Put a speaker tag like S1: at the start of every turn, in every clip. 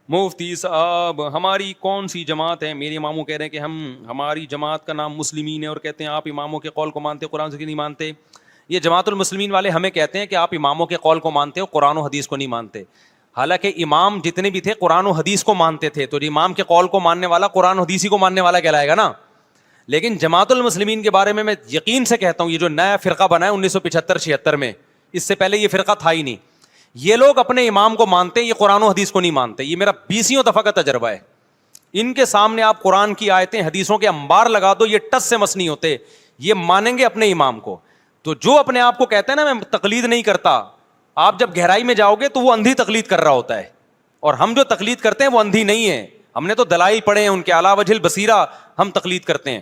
S1: مفتی صاحب ہماری کون سی جماعت ہے؟ میرے اماموں کہہ رہے ہیں کہ ہماری جماعت کا نام مسلمین ہے، اور کہتے ہیں آپ اماموں کے قول کو مانتے، قرآن سے نہیں مانتے. یہ جماعت المسلمین والے ہمیں کہتے ہیں کہ آپ اماموں کے قول کو مانتے ہو، قرآن و حدیث کو نہیں مانتے. حالانکہ امام جتنے بھی تھے قرآن و حدیث کو مانتے تھے، تو امام کے قول کو ماننے والا قرآن و حدیث ہی کو ماننے والا کہلائے گا نا. لیکن جماعت المسلمین کے بارے میں یقین سے کہتا ہوں، یہ جو نیا فرقہ بنا ہے 1975-76 میں، اس سے پہلے یہ فرقہ تھا ہی نہیں. یہ لوگ اپنے امام کو مانتے ہیں، یہ قرآن و حدیث کو نہیں مانتے. یہ میرا 20 دفعہ کا تجربہ ہے. ان کے سامنے آپ قرآن کی آیتیں حدیثوں کے انبار لگا دو، یہ ٹس سے مس نہیں ہوتے. یہ مانیں گے اپنے امام کو. تو جو اپنے آپ کو کہتا ہے نا میں تقلید نہیں کرتا، آپ جب گہرائی میں جاؤ گے تو وہ اندھی تقلید کر رہا ہوتا ہے. اور ہم جو تقلید کرتے ہیں وہ اندھی نہیں ہے، ہم نے تو دلائل پڑھے ہیں، ان کے علا وجہ البصیرہ ہم تقلید کرتے ہیں.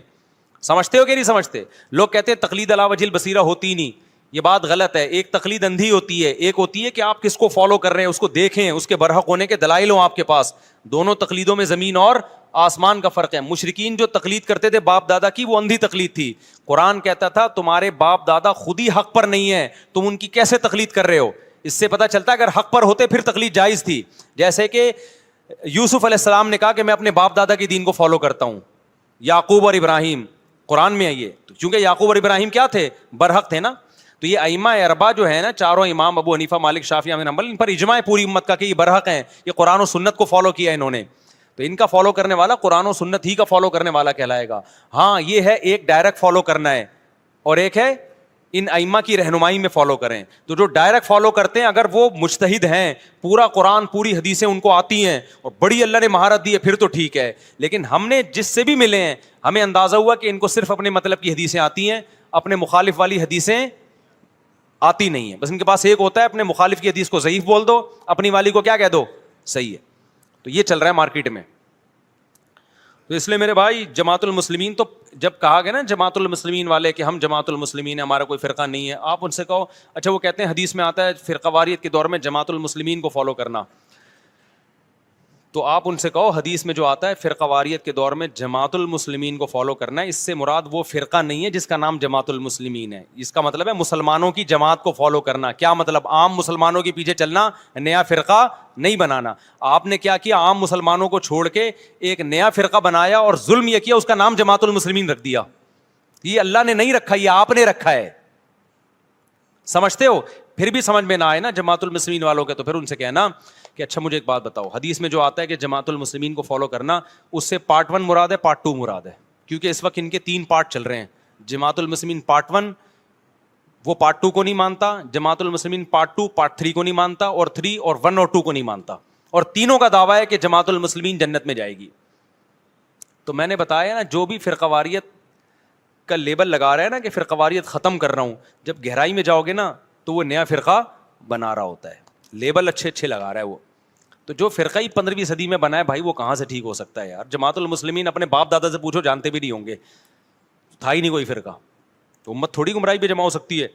S1: سمجھتے ہو کہ نہیں سمجھتے؟ لوگ کہتے ہیں تقلید علی وجہ البصیرہ ہوتی ہی نہیں. یہ بات غلط ہے. ایک تقلید اندھی ہوتی ہے، ایک ہوتی ہے کہ آپ کس کو فالو کر رہے ہیں، اس کو دیکھیں، اس کے برحق ہونے کے دلائل ہوں آپ کے پاس. دونوں تقلیدوں میں زمین اور آسمان کا فرق ہے. مشرکین جو تقلید کرتے تھے باپ دادا کی، وہ اندھی تقلید تھی. قرآن کہتا تھا تمہارے باپ دادا خود ہی حق پر نہیں ہے، تم ان کی کیسے تقلید کر رہے ہو؟ اس سے پتہ چلتا ہے اگر حق پر ہوتے پھر تقلید جائز تھی. جیسے کہ یوسف علیہ السلام نے کہا کہ میں اپنے باپ دادا کی دین کو فالو کرتا ہوں. یعقوب اور ابراہیم، قرآن میں ہے یہ، کیونکہ یعقوب اور ابراہیم کیا تھے؟ برحق تھے نا. تو یہ ائمہ اربعہ جو ہے نا، چاروں امام ابو حنیفہ، مالک، شافعی، احمد بن حنبل، ان پر اجماع ہے پوری امت کا کہ یہ برحق ہیں، یہ قرآن و سنت کو فالو کیا انہوں نے. تو ان کا فالو کرنے والا قرآن و سنت ہی کا فالو کرنے والا کہلائے گا. ہاں یہ ہے ایک ڈائریکٹ فالو کرنا ہے، اور ایک ہے ان ائمہ کی رہنمائی میں فالو کریں. تو جو ڈائریکٹ فالو کرتے ہیں اگر وہ مجتہد ہیں، پورا قرآن پوری حدیثیں ان کو آتی ہیں اور بڑی اللہ نے مہارت دی ہے، پھر تو ٹھیک ہے. لیکن ہم نے جس سے بھی ملے ہیں ہمیں اندازہ ہوا کہ ان کو صرف اپنے مطلب کی حدیثیں آتی ہیں، اپنے مخالف والی حدیثیں آتی نہیں ہیں. بس ان کے پاس ایک ہوتا ہے اپنے مخالف کی حدیث کو ضعیف بول دو، اپنی والی کو کیا کہہ دو؟ صحیح ہے. تو یہ چل رہا ہے مارکیٹ میں. تو اس لیے میرے بھائی جماعت المسلمین، تو جب کہا گیا نا جماعت المسلمین والے کہ ہم جماعت المسلمین ہیں، ہمارا کوئی فرقہ نہیں ہے، آپ ان سے کہو اچھا وہ کہتے ہیں حدیث میں آتا ہے فرقہ واریت کے دور میں جماعت المسلمین کو فالو کرنا، تو آپ ان سے کہو حدیث میں جو آتا ہے فرقہ واریت کے دور میں جماعت المسلمین کو فالو کرنا ہے، اس سے مراد وہ فرقہ نہیں ہے جس کا نام جماعت المسلمین ہے. اس کا مطلب ہے مسلمانوں کی جماعت کو فالو کرنا. کیا مطلب؟ عام مسلمانوں کے پیچھے چلنا، نیا فرقہ نہیں بنانا. آپ نے کیا کیا؟ عام مسلمانوں کو چھوڑ کے ایک نیا فرقہ بنایا اور ظلم یہ کیا، اس کا نام جماعت المسلمین رکھ دیا. یہ اللہ نے نہیں رکھا، یہ آپ نے رکھا ہے. سمجھتے ہو؟ پھر بھی سمجھ میں نہ آئے نا جماعت المسلمین والوں کے، تو پھر ان سے کہنا کہ اچھا مجھے ایک بات بتاؤ، حدیث میں جو آتا ہے کہ جماعت المسلمین کو فالو کرنا، اس سے پارٹ 1 مراد ہے، پارٹ 2 مراد ہے؟ کیونکہ اس وقت ان کے 3 پارٹ چل رہے ہیں. جماعت المسلمین پارٹ 1 وہ پارٹ 2 کو نہیں مانتا، جماعت المسلمین پارٹ 2 پارٹ 3 کو نہیں مانتا، اور 3 اور 1 اور 2 کو نہیں مانتا، اور تینوں کا دعویٰ ہے کہ جماعت المسلمین جنت میں جائے گی. تو میں نے بتایا نا جو بھی فرقہ واریت کا لیبل لگا رہا ہے نا کہ فرقہ واریت ختم کر رہا ہوں، جب گہرائی میں جاؤ گے نا تو وہ نیا فرقہ بنا رہا ہوتا ہے. لیبل اچھے اچھے لگا رہا ہے وہ. تو جو فرقہ ہی 15ویں صدی میں بنا ہے بھائی، وہ کہاں سے ٹھیک ہو سکتا ہے یار؟ جماعت المسلمین اپنے باپ دادا سے پوچھو، جانتے بھی نہیں ہوں گے، تھا ہی نہیں کوئی فرقہ. تو امت تھوڑی گمراہی پہ جمع ہو سکتی ہے.